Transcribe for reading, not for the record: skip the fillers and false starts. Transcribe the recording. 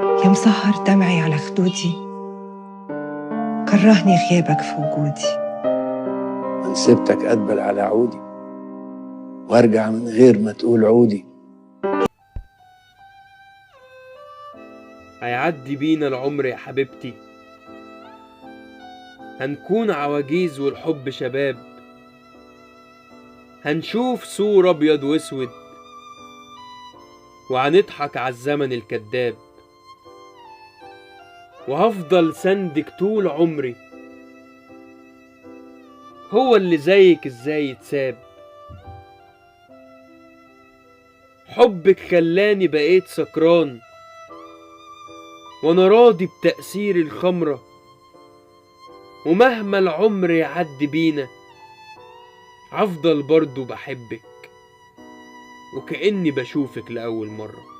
يا مسهر دمعي على خدودي، كرهني غيابك في وجودي. من سبتك أدبل على عودي وارجع من غير ما تقول عودي. هيعدي بينا العمر يا حبيبتي، هنكون عواجيز والحب شباب، هنشوف سور ابيض واسود وهنضحك عالزمن الكداب، وهفضل سندك طول عمري، هو اللي زيك ازاي يتساب. حبك خلاني بقيت سكران وانا راضي بتأثير الخمرة، ومهما العمر يعدي بينا هفضل برضو بحبك وكأني بشوفك لأول مرة.